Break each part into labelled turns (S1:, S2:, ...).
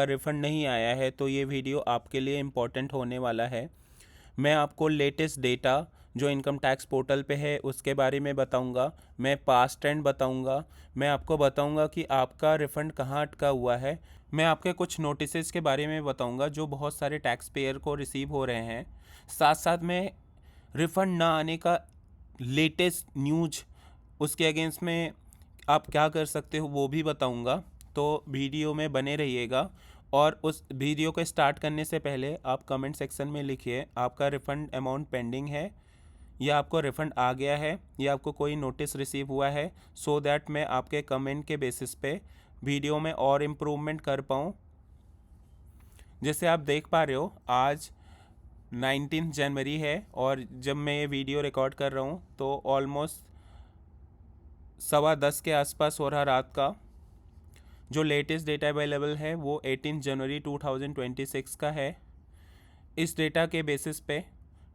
S1: Refund नहीं आया है तो ये वीडियो आपके लिए इम्पोर्टेंट होने वाला है। मैं आपको लेटेस्ट डेटा जो इनकम टैक्स पोर्टल पे है उसके बारे में बताऊंगा। मैं पास्ट ट्रेंड बताऊंगा। मैं आपको बताऊंगा कि आपका रिफ़ंड कहाँ अटका हुआ है। मैं आपके कुछ नोटिसेस के बारे में बताऊंगा जो बहुत सारे टैक्स पेयर को रिसीव हो रहे हैं। साथ साथ में रिफ़ंड ना आने का लेटेस्ट न्यूज उसके अगेंस्ट में आप क्या कर सकते हो वो भी बताऊंगा। तो वीडियो में बने रहिएगा। और उस वीडियो को स्टार्ट करने से पहले आप कमेंट सेक्शन में लिखिए आपका रिफ़ंड अमाउंट पेंडिंग है या आपको रिफ़ंड आ गया है या आपको कोई नोटिस रिसीव हुआ है, सो दैट मैं आपके कमेंट के बेसिस पे वीडियो में और इम्प्रूवमेंट कर पाऊँ। जैसे आप देख पा रहे हो आज 19 जनवरी है और जब मैं ये वीडियो रिकॉर्ड कर रहा हूँ तो ऑलमोस्ट 10:15 के आसपास हो रहा रात का। जो लेटेस्ट डेटा अवेलेबल है वो 18 जनवरी 2026 का है। इस डेटा के बेसिस पे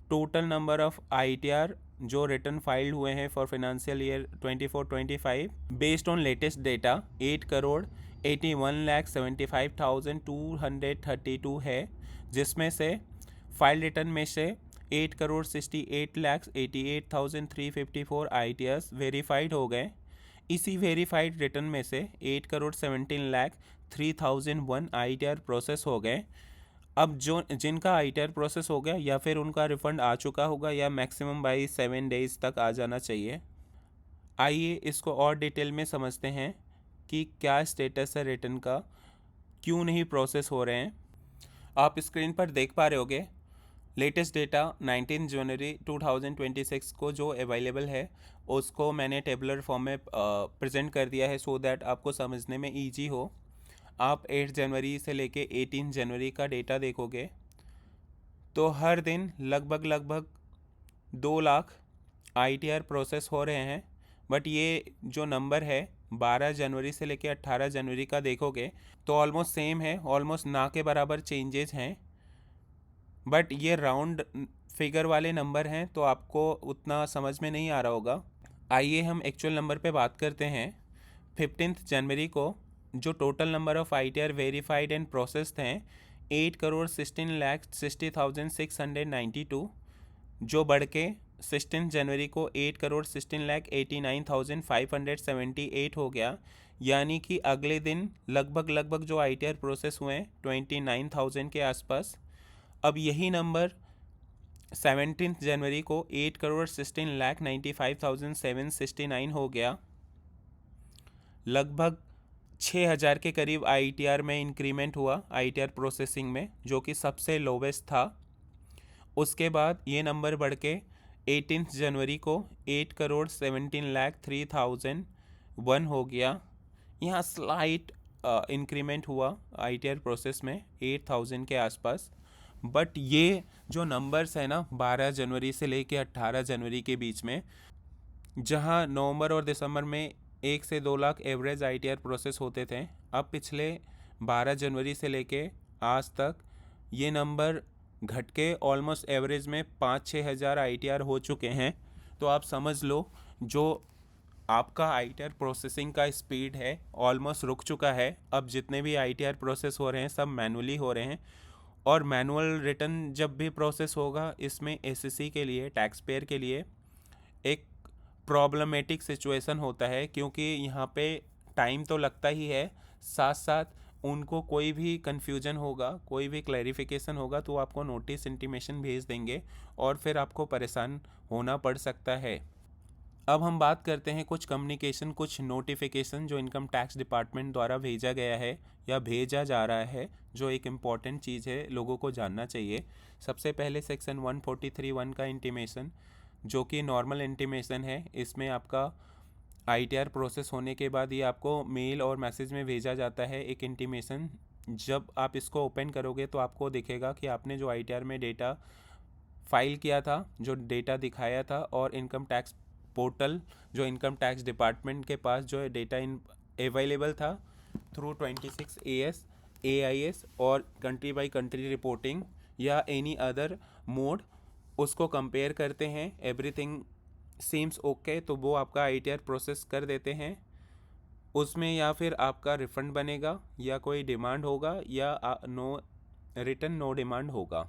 S1: टोटल नंबर ऑफ आईटीआर जो रिटर्न फाइल्ड हुए हैं for financial year 24-25 based on latest data 8,81,75,232 है, जिसमें से फाइल रिटर्न में से 8,68,88,354 आईटीआर्स वेरीफाइड हो गए। इसी वेरीफाइड रिटर्न में से 8,17,03,001 आईटीआर प्रोसेस हो गए। अब जो जिनका आईटीआर प्रोसेस हो गया या फिर उनका रिफ़ंड आ चुका होगा या मैक्सिमम बाई 7 डेज़ तक आ जाना चाहिए। आइए इसको और डिटेल में समझते हैं कि क्या स्टेटस है रिटर्न का, क्यों नहीं प्रोसेस हो रहे हैं। आप स्क्रीन पर देख पा रहे होगे लेटेस्ट डेटा 19 जनवरी 2026 को जो अवेलेबल है उसको मैंने टेबलर फॉर्म में प्रेजेंट कर दिया है सो दैट आपको समझने में ईजी हो। आप 8 जनवरी से लेके 18 जनवरी का डेटा देखोगे तो हर दिन लगभग 2 लाख आईटीआर प्रोसेस हो रहे हैं। बट ये जो नंबर है 12 जनवरी से लेके 18 जनवरी का देखोगे तो ऑलमोस्ट सेम है, ऑलमोस्ट ना के बराबर चेंजेस हैं। बट ये राउंड फिगर वाले नंबर हैं तो आपको उतना समझ में नहीं आ रहा होगा। आइए हम एक्चुअल नंबर पे बात करते हैं। 15 जनवरी को जो total number of ITR verified and processed हैं 8,16,60,692, जो बढ़ के 16 जनवरी को 8,16,89,578 हो गया। यानी कि अगले दिन लगभग जो आईटीआर प्रोसेस हुए हैं 29,000 के आसपास। अब यही नंबर 17 जनवरी को 8,16,95,769 हो गया। लगभग 6,000 के करीब आईटीआर में इंक्रीमेंट हुआ आईटीआर प्रोसेसिंग में, जो कि सबसे लोवेस्ट था। उसके बाद ये नंबर बढ़ के 18 जनवरी को 8,17,03,001 हो गया। यहाँ स्लाइट इंक्रीमेंट हुआ आईटीआर प्रोसेस में 8,000 के आसपास। बट ये जो नंबर्स है ना 12 जनवरी से लेके 18 जनवरी के बीच में, जहां नवंबर और दिसंबर में 1 से 2 लाख एवरेज आईटीआर प्रोसेस होते थे, अब पिछले 12 जनवरी से लेके आज तक ये नंबर घट के ऑलमोस्ट एवरेज में 5-6 हज़ार आईटीआर हो चुके हैं। तो आप समझ लो जो आपका आईटीआर प्रोसेसिंग का स्पीड है ऑलमोस्ट रुक चुका है। अब जितने भी आईटीआर प्रोसेस हो रहे हैं सब मैनुअली हो रहे हैं। और मैनुअल रिटर्न जब भी प्रोसेस होगा इसमें एसएससी के लिए, टैक्स पेयर के लिए एक प्रॉब्लमेटिक सिचुएशन होता है, क्योंकि यहाँ पे टाइम तो लगता ही है, साथ साथ उनको कोई भी कन्फ्यूजन होगा, कोई भी क्लैरिफिकेशन होगा तो आपको नोटिस इंटीमेशन भेज देंगे और फिर आपको परेशान होना पड़ सकता है। अब हम बात करते हैं कुछ कम्युनिकेशन, कुछ नोटिफिकेशन जो इनकम टैक्स डिपार्टमेंट द्वारा भेजा गया है या भेजा जा रहा है, जो एक इम्पॉर्टेंट चीज़ है, लोगों को जानना चाहिए। सबसे पहले सेक्शन 143(1) का इंटीमेशन, जो कि नॉर्मल इंटीमेशन है। इसमें आपका आईटीआर प्रोसेस होने के बाद ये आपको मेल और मैसेज में भेजा जाता है एक इंटीमेशन। जब आप इसको ओपन करोगे तो आपको दिखेगा कि आपने जो आईटीआर में डेटा फाइल किया था, जो डेटा दिखाया था, और इनकम टैक्स पोर्टल जो इनकम टैक्स डिपार्टमेंट के पास जो डेटा अवेलेबल था थ्रू 26 AS AIS और कंट्री बाय कंट्री रिपोर्टिंग या एनी अदर मोड, उसको कंपेयर करते हैं। एवरीथिंग सीम्स ओके तो वो आपका आईटीआर प्रोसेस कर देते हैं। उसमें या फिर आपका रिफ़ंड बनेगा या कोई डिमांड होगा या नो रिटर्न नो डिमांड होगा।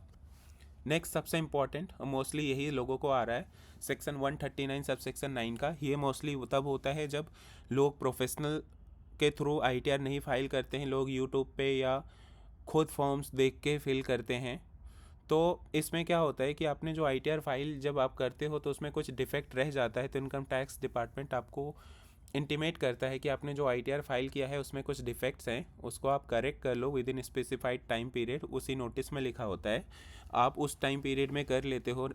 S1: नेक्स्ट सबसे इम्पॉर्टेंट, मोस्टली यही लोगों को आ रहा है, सेक्शन 139 सब सेक्शन 9 का। ये मोस्टली तब होता है जब लोग प्रोफेशनल के थ्रू ITR नहीं फाइल करते हैं, लोग यूट्यूब पे या खुद फॉर्म्स देख के फिल करते हैं। तो इसमें क्या होता है कि आपने जो ITR फाइल जब आप करते हो तो उसमें कुछ डिफेक्ट रह जाता है, तो इनकम टैक्स डिपार्टमेंट आपको इंटीमेट करता है कि आपने जो ITR फाइल किया है उसमें कुछ डिफेक्ट्स हैं, उसको आप करेक्ट कर लो within specified time period. उसी नोटिस में लिखा होता है, आप उस टाइम पीरियड में कर लेते हो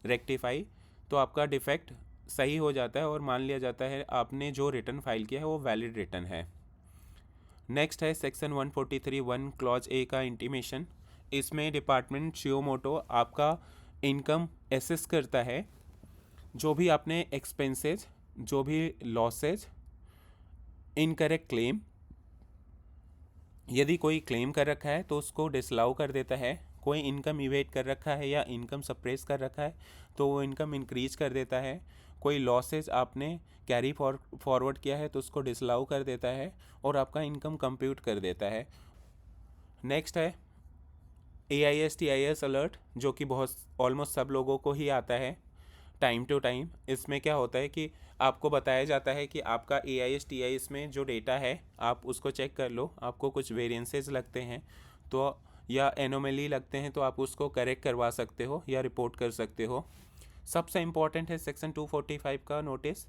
S1: रेक्टिफाई, तो आपका डिफेक्ट सही हो जाता है और मान लिया जाता है आपने जो रिटर्न फाइल किया है वो वैलिड रिटर्न है। नेक्स्ट है सेक्शन 143(1) क्लॉज ए का इंटीमेशन। इसमें डिपार्टमेंट शियो मोटो आपका इनकम एसेस करता है, जो भी आपने एक्सपेंसेस, जो भी लॉसेज, इनकरेक्ट क्लेम, यदि कोई क्लेम कर रखा है तो उसको डिसलाउ कर देता है, कोई इनकम इवेट कर रखा है या इनकम सप्रेस कर रखा है तो वो इनकम इंक्रीज कर देता है, कोई लॉसेज आपने कैरी फॉरवर्ड किया है तो उसको डिसलाउ कर देता है और आपका इनकम कंप्यूट कर देता है। नेक्स्ट है AIS TIS अलर्ट, जो कि बहुत ऑलमोस्ट सब लोगों को ही आता है टाइम टू टाइम। इसमें क्या होता है कि आपको बताया जाता है कि आपका AIS TIS में जो डेटा है आप उसको चेक कर लो, आपको कुछ वेरिएंसेस लगते हैं तो या एनोमली लगते हैं तो आप उसको करेक्ट करवा सकते हो या रिपोर्ट कर सकते हो। सबसे इम्पॉर्टेंट है सेक्शन 245 का नोटिस।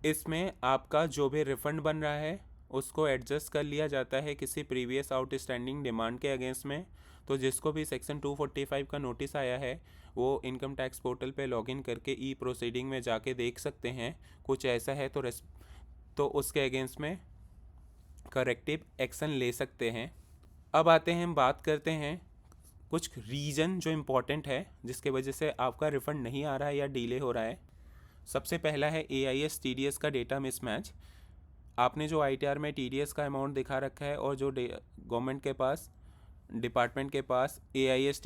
S1: इसमें आपका जो भी रिफंड बन रहा है उसको एडजस्ट कर लिया जाता है किसी प्रीवियस आउटस्टैंडिंग डिमांड के अगेंस्ट में। तो जिसको भी सेक्शन 245 का नोटिस आया है वो इनकम टैक्स पोर्टल पे लॉगिन करके ई प्रोसीडिंग में जाके देख सकते हैं, कुछ ऐसा है तो उसके अगेंस्ट में करेक्टिव एक्शन ले सकते हैं। अब आते हैं, हम बात करते हैं कुछ रीज़न जो इम्पोर्टेंट है जिसके वजह से आपका रिफ़ंड नहीं आ रहा है या डिले हो रहा है। सबसे पहला है AIS TDS का डेटा मिसमैच। आपने जो ITR में TDS का अमाउंट दिखा रखा है और जो गवर्नमेंट के पास, डिपार्टमेंट के पास AIS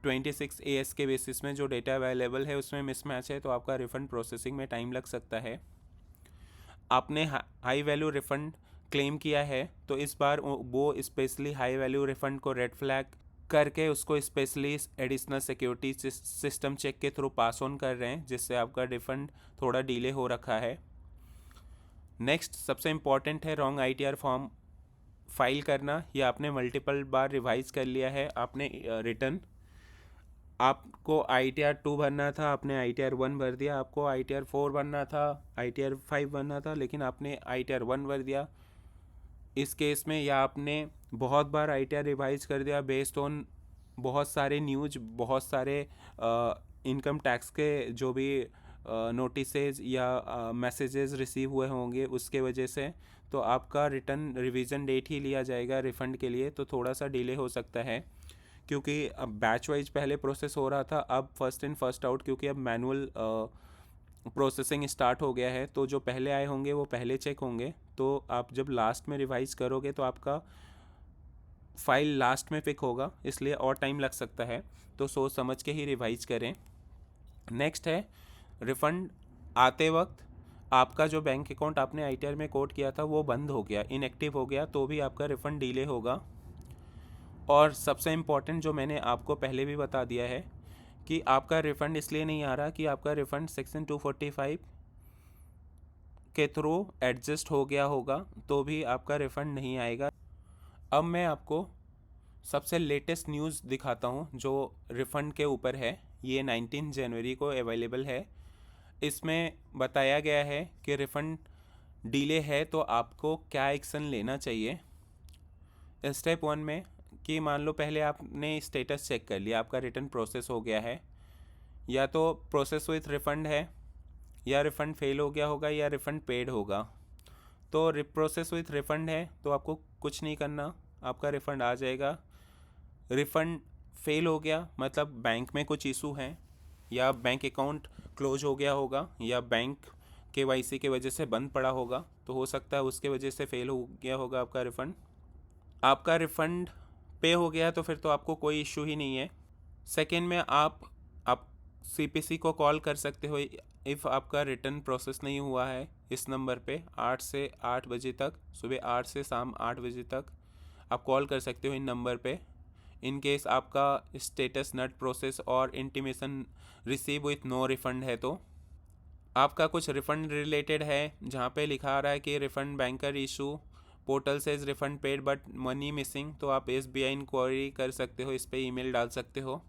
S1: 26 AS के बेसिस में जो डेटा अवेलेबल है उसमें मिसमैच है, तो आपका रिफ़ंड प्रोसेसिंग में टाइम लग सकता है। आपने हाई वैल्यू रिफ़ंड क्लेम किया है तो इस बार वो स्पेशली हाई वैल्यू रिफ़ंड को रेड फ्लैग करके उसको specially additional security system check के थ्रू पास ऑन कर रहे हैं, जिससे आपका रिफ़ंड थोड़ा डिले हो रखा है। नेक्स्ट सबसे इम्पॉर्टेंट है रॉन्ग ITR फॉर्म फाइल करना, या आपने मल्टीपल बार रिवाइज कर लिया है आपने रिटर्न, आपको ITR 2 भरना था, आपने ITR 1 भर दिया, आपको ITR 4 भरना था, ITR 5 भरना था, लेकिन आपने ITR 1 भर दिया इस केस में, या आपने बहुत बार ITR रिवाइज कर दिया बेस्ड ऑन बहुत सारे न्यूज, बहुत सारे इनकम टैक्स के जो भी नोटिसेज या मैसेजेस रिसीव हुए होंगे उसके वजह से, तो आपका रिटर्न रिवीजन डेट ही लिया जाएगा रिफ़ंड के लिए, तो थोड़ा सा डिले हो सकता है। क्योंकि अब बैच वाइज पहले प्रोसेस हो रहा था, अब फर्स्ट इन फर्स्ट आउट, क्योंकि अब मैनुअल प्रोसेसिंग स्टार्ट हो गया है, तो जो पहले आए होंगे वो पहले चेक होंगे, तो आप जब लास्ट में रिवाइज करोगे तो आपका फाइल लास्ट में पिक होगा, इसलिए और टाइम लग सकता है, तो सोच समझ के ही रिवाइज करें। नेक्स्ट है रिफ़ंड आते वक्त आपका जो बैंक अकाउंट आपने ITR में कोड किया था वो बंद हो गया, इनएक्टिव हो गया, तो भी आपका रिफ़ंड डिले होगा। और सबसे इम्पॉर्टेंट जो मैंने आपको पहले भी बता दिया है कि आपका रिफ़ंड इसलिए नहीं आ रहा कि आपका रिफ़ंड सेक्शन 245 के थ्रू एडजस्ट हो गया होगा, तो भी आपका रिफ़ंड नहीं आएगा। अब मैं आपको सबसे लेटेस्ट न्यूज़ दिखाता हूँ जो रिफ़ंड के ऊपर है, ये 19 जनवरी को अवेलेबल है। इसमें बताया गया है कि रिफ़ंड डिले है तो आपको क्या एक्शन लेना चाहिए। स्टेप 1 में कि मान लो पहले आपने स्टेटस चेक कर लिया, आपका रिटर्न प्रोसेस हो गया है, या तो प्रोसेस विथ रिफ़ंड है, या रिफ़ंड फेल हो गया होगा, या रिफ़ंड पेड होगा। तो प्रोसेस विथ रिफ़ंड है तो आपको कुछ नहीं करना, आपका रिफ़ंड आ जाएगा। रिफ़ंड फेल हो गया मतलब बैंक में कुछ इशू हैं, या बैंक अकाउंट क्लोज हो गया होगा, या बैंक KYC के वजह से बंद पड़ा होगा, तो हो सकता है उसके वजह से फेल हो गया होगा आपका रिफ़ंड। आपका रिफ़ंड पे हो गया तो फिर तो आपको कोई इशू ही नहीं है। सेकेंड में आप CPC को कॉल कर सकते हो इफ़ आपका रिटर्न प्रोसेस नहीं हुआ है, इस नंबर पे 8 से 8 बजे तक, सुबह 8 से शाम 8 बजे तक आप कॉल कर सकते हो इन नंबर पे। इन केस आपका स्टेटस नॉट प्रोसेस और intimation receive with no refund है, तो आपका कुछ रिफंड रिलेटेड है जहाँ पे लिखा आ रहा है कि refund banker issue portal says refund paid but money missing, तो आप SBI इंक्वायरी कर सकते हो, इस पर ईमेल डाल सकते हो।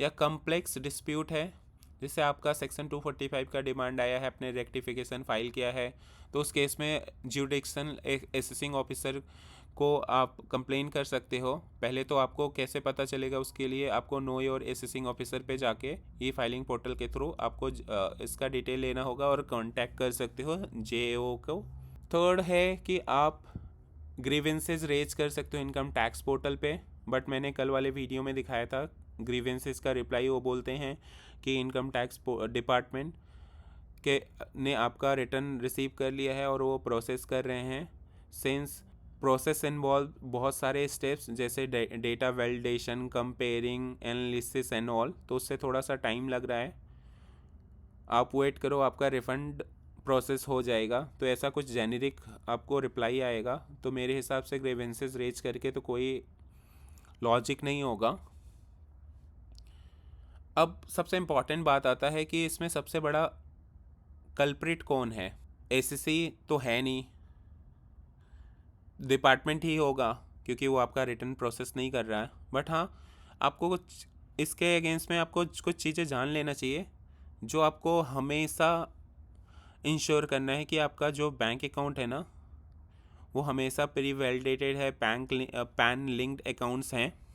S1: या कम्प्लेक्स डिस्प्यूट है जिससे आपका सेक्शन 245 का डिमांड आया है, आपने रेक्टिफिकेशन फाइल किया है, तो उस केस में ज्यूडिक्शन असेसिंग ऑफिसर को आप कंप्लेन कर सकते हो। पहले तो आपको कैसे पता चलेगा, उसके लिए आपको नो योर असेसिंग ऑफिसर पे जाके ई फाइलिंग पोर्टल के थ्रू आपको इसका डिटेल लेना होगा और कांटेक्ट कर सकते हो JAO को। थर्ड है कि आप ग्रीवेंसेस रेज कर सकते हो इनकम टैक्स पोर्टल पे, बट मैंने कल वाले वीडियो में दिखाया था ग्रीवेंसेस का रिप्लाई वो बोलते हैं कि इनकम टैक्स डिपार्टमेंट के ने आपका रिटर्न रिसीव कर लिया है और वो प्रोसेस कर रहे हैं। सिंस प्रोसेस इन्वॉल्व बहुत सारे स्टेप्स जैसे data validation, comparing, analysis and all, तो उससे थोड़ा सा टाइम लग रहा है। आप वेट करो, आपका रिफ़ंड प्रोसेस हो जाएगा। तो ऐसा कुछ जेनेरिक आपको रिप्लाई आएगा। तो मेरे हिसाब से ग्रीवेंसेस रेज करके तो कोई लॉजिक नहीं होगा। अब सबसे इम्पॉर्टेंट बात आता है कि इसमें सबसे बड़ा कल्प्रिट कौन है। SEC तो है नहीं, डिपार्टमेंट ही होगा क्योंकि वो आपका रिटर्न प्रोसेस नहीं कर रहा है। बट हाँ, आपको कुछ इसके अगेंस्ट में आपको कुछ चीज़ें जान लेना चाहिए जो आपको हमेशा इंश्योर करना है कि आपका जो बैंक अकाउंट है ना वो हमेशा प्री वैलिडेटेड है, पैन लिंक्ड अकाउंट्स हैं।